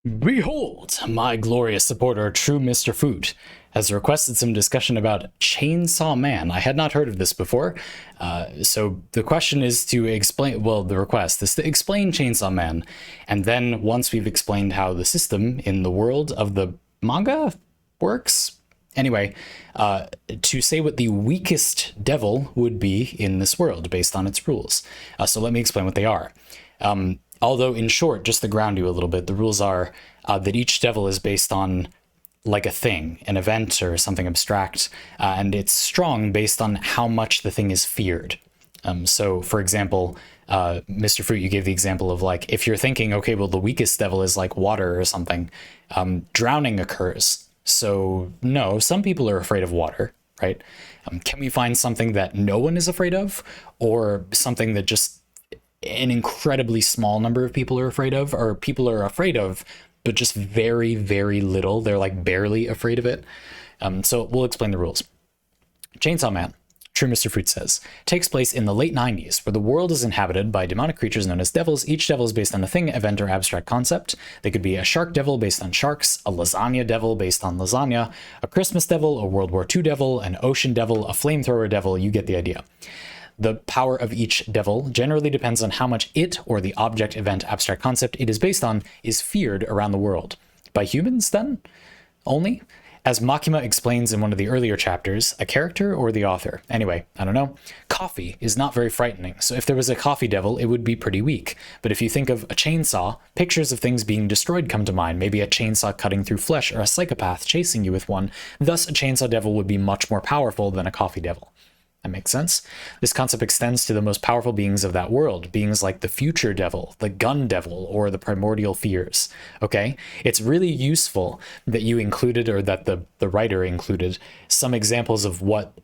Behold, my glorious supporter, True Mr.FOoT, has requested some discussion about Chainsaw Man. I had not heard of this before, so the question is to explain, well, the request is to explain Chainsaw Man, and then once we've explained how the system in the world of the manga works, anyway, to say what the weakest devil would be in this world based on its rules. So let me explain what they are. Although, in short, just to ground you a little bit, the rules are that each devil is based on like a thing, an event or something abstract, and it's strong based on how much the thing is feared. So, for example, Mr.FOoT, you gave the example of like, if you're thinking, okay, well, the weakest devil is like water or something, drowning occurs. So, no, some people are afraid of water, right? Can we find something that no one is afraid of, or something that just an incredibly small number of people are afraid of, or people are afraid of, but just very, very little? They're like barely afraid of it. So we'll explain the rules. Chainsaw Man, True Mr.FOoT says, takes place in the late 90s, where the world is inhabited by demonic creatures known as devils. Each devil is based on a thing, event, or abstract concept. They could be a shark devil based on sharks, a lasagna devil based on lasagna, a Christmas devil, a World War II devil, an ocean devil, a flamethrower devil. You get the idea. The power of each devil generally depends on how much it, or the object, event, abstract concept it is based on, is feared around the world. By humans, then? Only? As Makima explains in one of the earlier chapters, a character or the author? Anyway, I don't know. Coffee is not very frightening, so if there was a coffee devil, it would be pretty weak. But if you think of a chainsaw, pictures of things being destroyed come to mind, maybe a chainsaw cutting through flesh or a psychopath chasing you with one. Thus, a chainsaw devil would be much more powerful than a coffee devil. That makes sense. This concept extends to the most powerful beings of that world, beings like the future devil, the gun devil, or the primordial fears. Okay? It's really useful that you included, or that the writer included, some examples of what,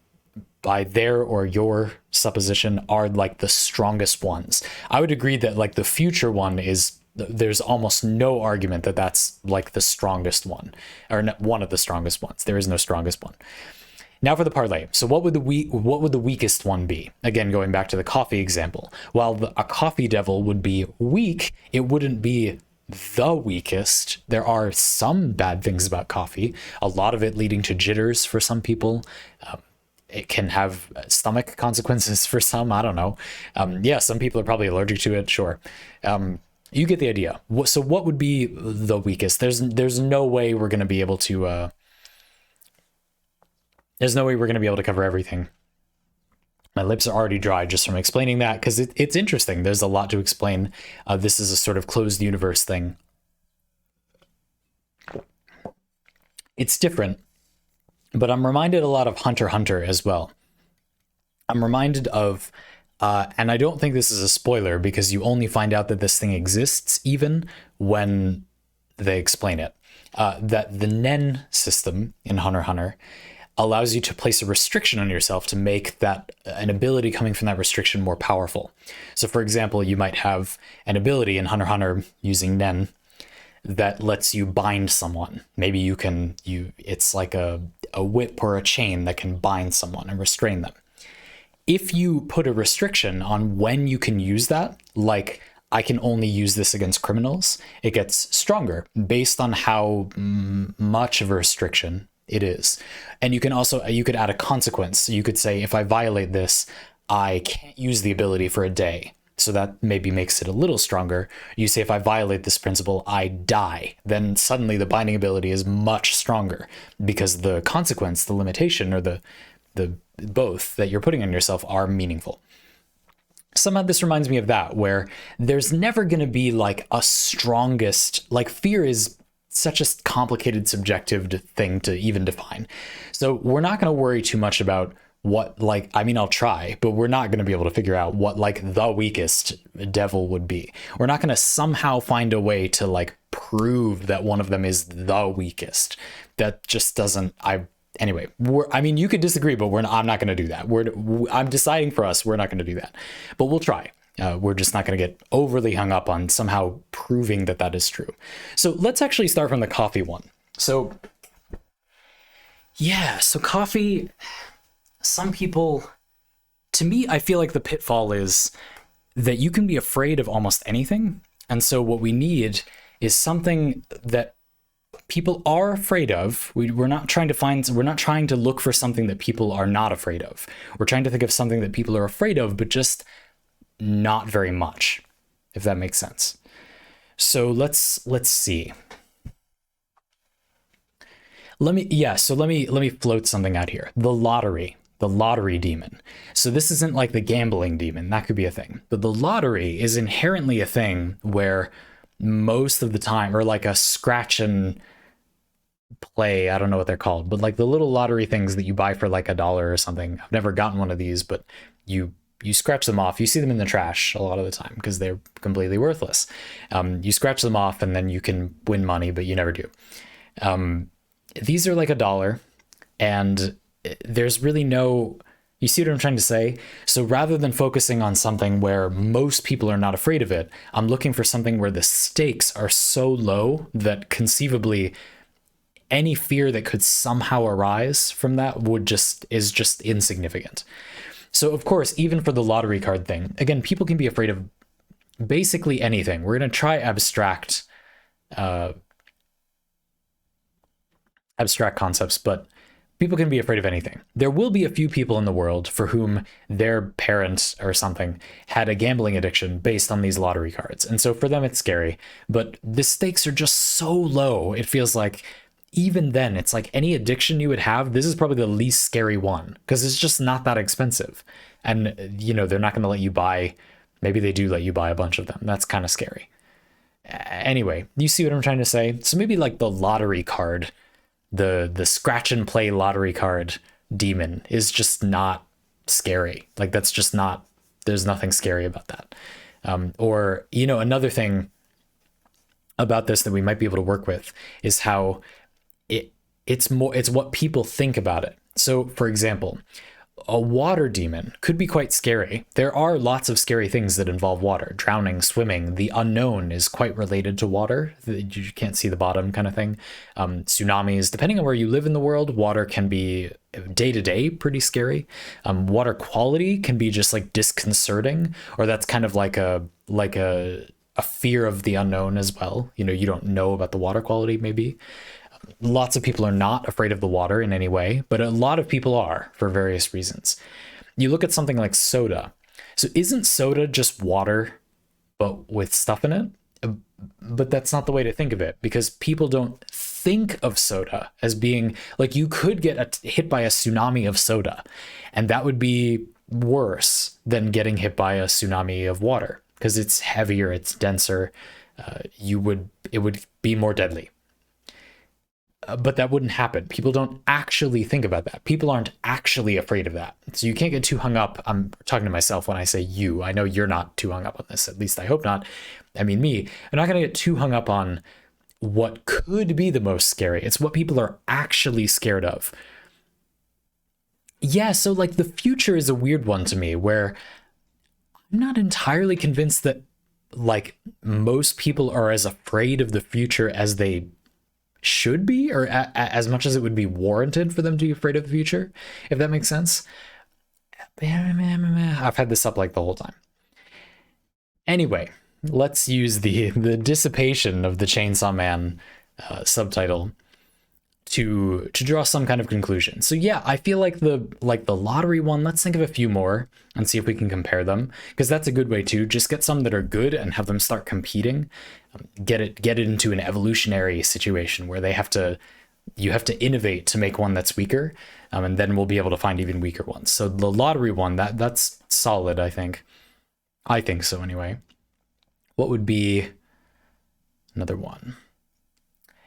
by their or your supposition, are like the strongest ones. I would agree that like the future one is, there's almost no argument that that's like the strongest one, or one of the strongest ones. There is no strongest one. Now for the parlay. So what would the weakest one be? Again, going back to the coffee example. While a coffee devil would be weak, it wouldn't be the weakest. There are some bad things about coffee, a lot of it leading to jitters for some people. It can have stomach consequences for some. I don't know. Yeah, some people are probably allergic to it. Sure. You get the idea. So what would be the weakest? There's no way we're going to be able to... There's no way we're going to be able to cover everything. My lips are already dry just from explaining that, because it's interesting. There's a lot to explain. This is a sort of closed universe thing. It's different, but I'm reminded a lot of Hunter x Hunter as well. I'm reminded of, and I don't think this is a spoiler, because you only find out that this thing exists even when they explain it, that the Nen system in Hunter x Hunter allows you to place a restriction on yourself to make that an ability coming from that restriction more powerful. So for example, you might have an ability in Hunter x Hunter using Nen that lets you bind someone. Maybe it's like a whip or a chain that can bind someone and restrain them. If you put a restriction on when you can use that, like I can only use this against criminals, it gets stronger based on how much of a restriction it is. And you could add a consequence. You could say, if I violate this, I can't use the ability for a day. So that maybe makes it a little stronger. You say, if I violate this principle, I die. Then suddenly the binding ability is much stronger, because the consequence, the limitation, or the both that you're putting on yourself are meaningful. Somehow this reminds me of that, where there's never going to be like a strongest, like fear is such a complicated subjective thing to even define. So we're not going to worry too much about what, like, I mean, I'll try, but we're not going to be able to figure out what like the weakest devil would be. We're not going to somehow find a way to like prove that one of them is the weakest. That just doesn't, anyway, I mean, you could disagree, but I'm not going to do that. I'm deciding for us, we're not going to do that, but we'll try. We're just not going to get overly hung up on somehow proving that that is true. So let's actually start from the coffee one. So yeah, so coffee, some people, to me, I feel like the pitfall is that you can be afraid of almost anything. And so what we need is something that people are afraid of. We're not trying to we're not trying to look for something that people are not afraid of. We're trying to think of something that people are afraid of, but just not very much, if that makes sense. So let's see. Let me float something out here. The lottery demon. So this isn't like the gambling demon. That could be a thing. But the lottery is inherently a thing where most of the time, or like a scratch and play, I don't know what they're called, but like the little lottery things that you buy for like $1 or something. I've never gotten one of these, but you scratch them off. You see them in the trash a lot of the time because they're completely worthless. You scratch them off and then you can win money, but you never do. These are like $1, and there's really no, you see what I'm trying to say? So rather than focusing on something where most people are not afraid of it, I'm looking for something where the stakes are so low that conceivably any fear that could somehow arise from that is just insignificant. So of course, even for the lottery card thing, again, people can be afraid of basically anything. We're going to try abstract concepts, but people can be afraid of anything. There will be a few people in the world for whom their parents or something had a gambling addiction based on these lottery cards. And so for them, it's scary, but the stakes are just so low. It feels like even then, it's like any addiction you would have, this is probably the least scary one because it's just not that expensive. And, they're not going to let you buy, maybe they do let you buy a bunch of them. That's kind of scary. Anyway, you see what I'm trying to say? So maybe like the lottery card, the scratch and play lottery card demon is just not scary. Like that's just not, there's nothing scary about that. Or, another thing about this that we might be able to work with is how it's what people think about it. So for example, a water demon could be quite scary. There are lots of scary things that involve water. Drowning, swimming, the unknown is quite related to water. You can't see the bottom kind of thing. Tsunamis, depending on where you live in the world, water can be day to day pretty scary. Water quality can be just like disconcerting, or that's kind of like a fear of the unknown as well. You don't know about the water quality maybe. Lots of people are not afraid of the water in any way, but a lot of people are for various reasons. You look at something like soda. So isn't soda just water, but with stuff in it? But that's not the way to think of it, because people don't think of soda as being like, you could get hit by a tsunami of soda, and that would be worse than getting hit by a tsunami of water because it's heavier, it's denser. It would be more deadly. But that wouldn't happen. People don't actually think about that. People aren't actually afraid of that. So you can't get too hung up. I'm talking to myself when I say you. I know you're not too hung up on this. At least I hope not. I mean, me. I'm not going to get too hung up on what could be the most scary. It's what people are actually scared of. Yeah, so like the future is a weird one to me, where I'm not entirely convinced that like most people are as afraid of the future as they should be, or as much as it would be warranted for them to be afraid of the future, if that makes sense. I've had this up like the whole time. Anyway, let's use the dissipation of the Chainsaw Man subtitle to draw some kind of conclusion. So yeah, I feel like the lottery one, let's think of a few more and see if we can compare them, because that's a good way to just get some that are good and have them start competing. Get it into an evolutionary situation where you have to innovate to make one that's weaker, and then we'll be able to find even weaker ones. So the lottery one, that's solid, I think. I think so anyway. What would be another one?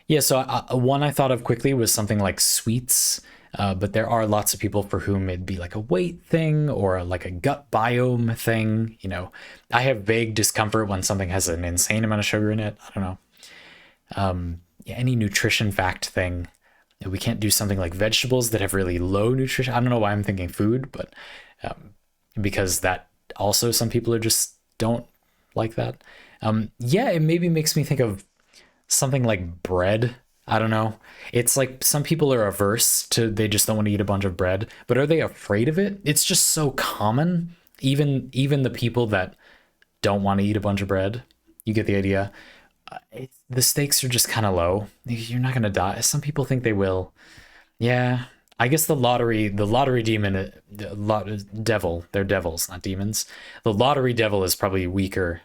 Yeah, so one I thought of quickly was something like sweets, but there are lots of people for whom it'd be like a weight thing or like a gut biome thing. I have vague discomfort when something has an insane amount of sugar in it. I don't know. Yeah, any nutrition fact thing. We can't do something like vegetables that have really low nutrition. I don't know why I'm thinking food, but because that also some people are just don't like that. Yeah, it maybe makes me think of something like bread. I don't know. It's like some people are averse to, they just don't want to eat a bunch of bread, but are they afraid of it? It's just so common. Even the people that don't want to eat a bunch of bread, you get the idea. the stakes are just kind of low. You're not gonna die. Some people think they will. Yeah, I guess the lottery demon, devil, they're devils, not demons. The lottery devil is probably weaker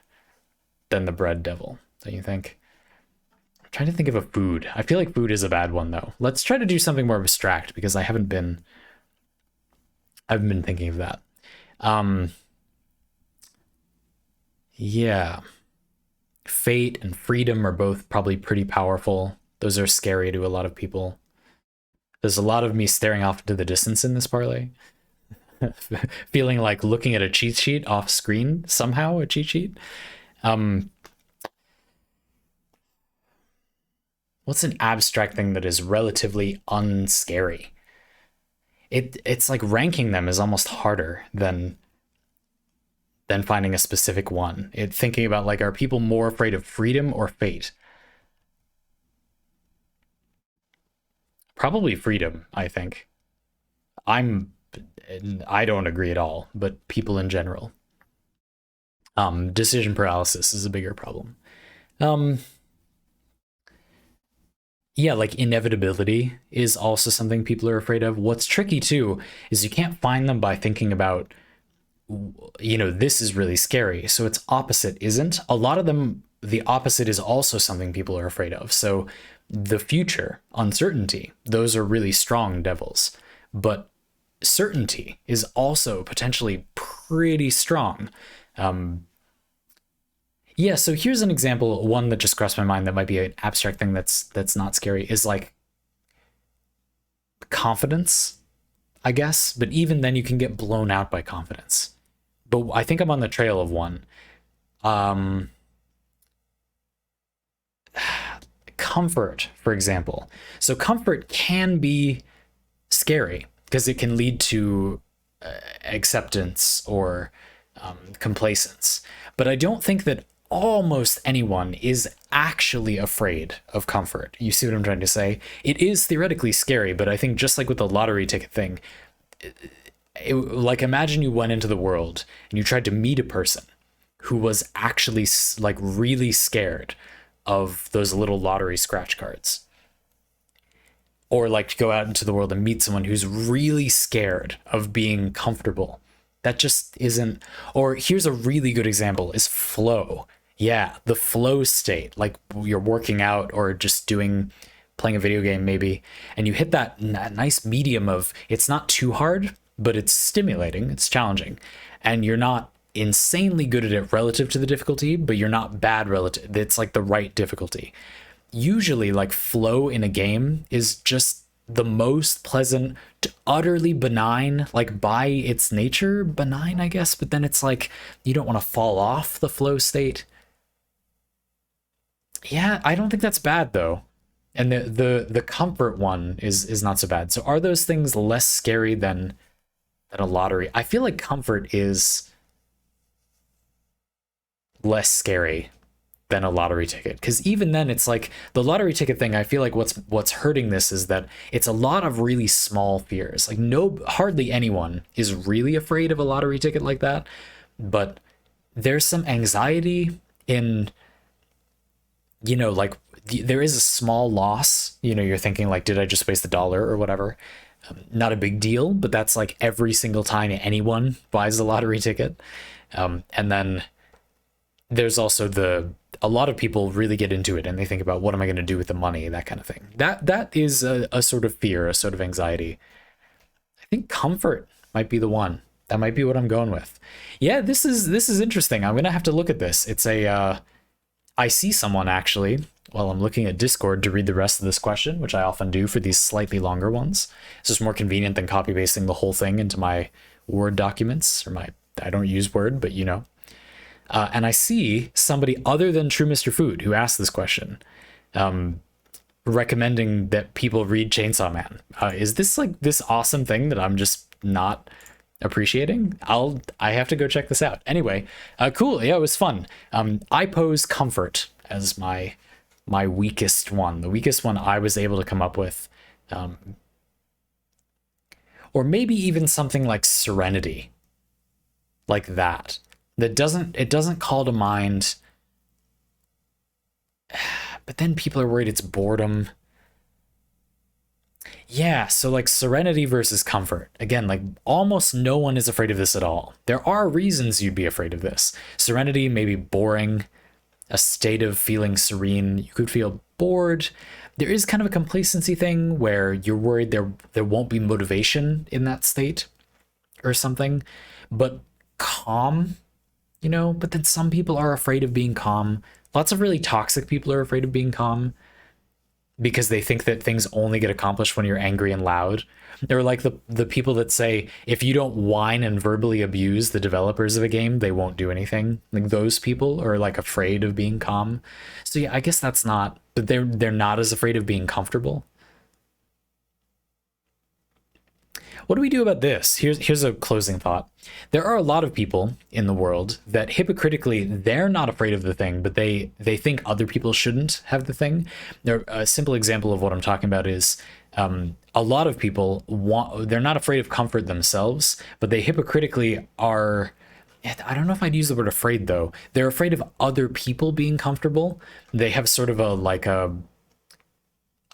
than the bread devil, don't you think? I'm trying to think of a food. I feel like food is a bad one though. Let's try to do something more abstract because I've been thinking of that. Um, yeah, fate and freedom are both probably pretty powerful. Those are scary to a lot of people. There's a lot of me staring off into the distance in this parlay. Feeling like looking at a cheat sheet off screen, somehow a cheat sheet. Um, what's an abstract thing that is relatively unscary? It's like ranking them is almost harder than finding a specific one. Thinking about like, are people more afraid of freedom or fate? Probably freedom, I think. I'm I don't agree at all, but people in general. Decision paralysis is a bigger problem. Um, yeah, like inevitability is also something people are afraid of. What's tricky too is you can't find them by thinking about, this is really scary. So its opposite isn't. A lot of them, the opposite is also something people are afraid of. So the future, uncertainty, those are really strong devils. But certainty is also potentially pretty strong. Um, yeah, so here's an example. One that just crossed my mind that might be an abstract thing that's not scary is like confidence, I guess. But even then, you can get blown out by confidence. But I think I'm on the trail of one. Um, comfort, for example. So comfort can be scary because it can lead to acceptance or complacence. But I don't think that almost anyone is actually afraid of comfort. You see what I'm trying to say? It is theoretically scary, but I think just like with the lottery ticket thing, like imagine you went into the world and you tried to meet a person who was actually like really scared of those little lottery scratch cards, or like to go out into the world and meet someone who's really scared of being comfortable. That just isn't. Or here's a really good example is flow. Yeah, the flow state, like you're working out or just playing a video game maybe, and you hit that nice medium of it's not too hard, but it's stimulating, it's challenging, and you're not insanely good at it relative to the difficulty, but you're not bad relative. It's like the right difficulty. Usually like flow in a game is just the most pleasant, utterly benign, like by its nature benign, I guess, but then it's like you don't want to fall off the flow state. Yeah, I don't think that's bad though. And the comfort one is not so bad. So are those things less scary than a lottery? I feel like comfort is less scary than a lottery ticket, because even then it's like the lottery ticket thing. I feel like what's hurting this is that it's a lot of really small fears. Like hardly anyone is really afraid of a lottery ticket like that, but there's some anxiety in, like there is a small loss. You're thinking like, did I just waste $1 or whatever? Not a big deal, but that's like every single time anyone buys a lottery ticket. And then there's also a lot of people really get into it and they think about what am I going to do with the money, that kind of thing. That is a sort of fear, a sort of anxiety. I think comfort might be the one. That might be what I'm going with. Yeah, this is interesting. I'm gonna have to look at this. It's I see someone actually while I'm looking at Discord to read the rest of this question, which I often do for these slightly longer ones. It's just more convenient than copy pasting the whole thing into my Word documents I don't use Word, but and I see somebody other than True Mr.FOoT who asked this question, recommending that people read Chainsaw Man. Is this like this awesome thing that I'm just not appreciating? I have to go check this out. Anyway, cool. Yeah, it was fun. I pose comfort as my weakest one, the weakest one I was able to come up with, or maybe even something like serenity, like that. It doesn't call to mind But then people are worried it's boredom. Yeah, so like serenity versus comfort. Again, like almost no one is afraid of this at all. There are reasons you'd be afraid of this. Serenity may be boring, a state of feeling serene. You could feel bored. There is kind of a complacency thing where you're worried there won't be motivation in that state or something. But calm, but then some people are afraid of being calm. Lots of really toxic people are afraid of being calm because they think that things only get accomplished when you're angry and loud. They're like the people that say if you don't whine and verbally abuse the developers of a game, they won't do anything. Like those people are like afraid of being calm. So yeah, I guess that's not, but they're not as afraid of being comfortable. What do we do about this? Here's a closing thought. There are a lot of people in the world that hypocritically they're not afraid of the thing, but they think other people shouldn't have the thing. A simple example of what I'm talking about is a lot of people they're not afraid of comfort themselves, but they hypocritically are. I don't know if I'd use the word afraid though. They're afraid of other people being comfortable. They have sort of a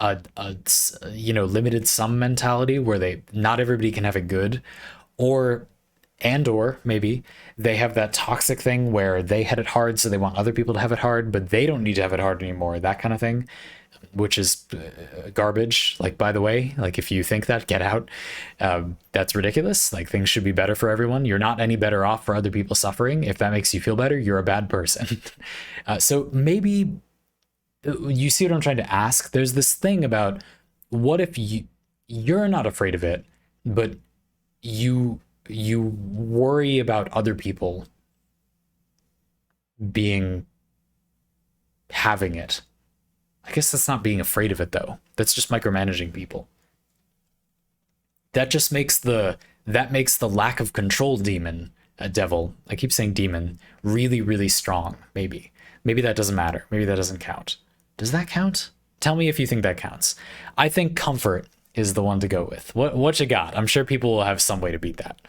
limited sum mentality where they not everybody can have it good, or maybe they have that toxic thing where they had it hard so they want other people to have it hard, but they don't need to have it hard anymore, that kind of thing, which is garbage. Like, by the way, like if you think that, get out. That's ridiculous. Like things should be better for everyone. You're not any better off for other people suffering. If that makes you feel better, you're a bad person. So maybe you see what I'm trying to ask? There's this thing about what if you're not afraid of it, but you worry about other people having it. I guess that's not being afraid of it though. That's just micromanaging people. That just makes the lack of control demon, a devil. I keep saying demon, really, really strong. Maybe that doesn't matter. Maybe that doesn't count. Does that count? Tell me if you think that counts. I think comfort is the one to go with. What you got? I'm sure people will have some way to beat that.